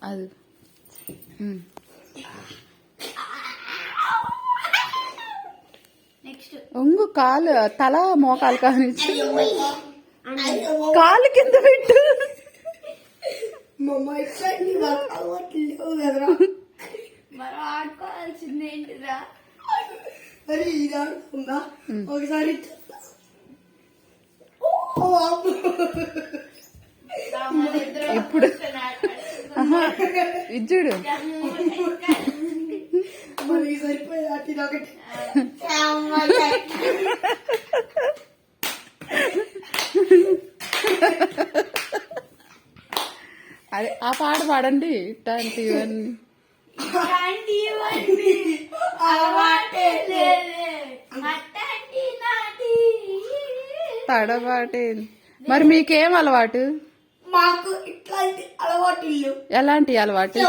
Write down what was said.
అది ఒంగు కాలు తల మోకాలు కానిచ్చి కాలు కింద పెట్టు. ఆడుకోవాల్సిందేంటిరా మరి ఇది ఆడుకుందా ఒకసారి ఇప్పుడు ఇచ్చుడు సరిపోయి అటు ఒకటి అదే ఆ పాట పాడండి ఇట్లాంటివన్నీ తడబాటే. మరి మీకేం అలవాటు? మాకు ఇట్లాంటి అలవాటు. ఎలాంటి అలవాటు?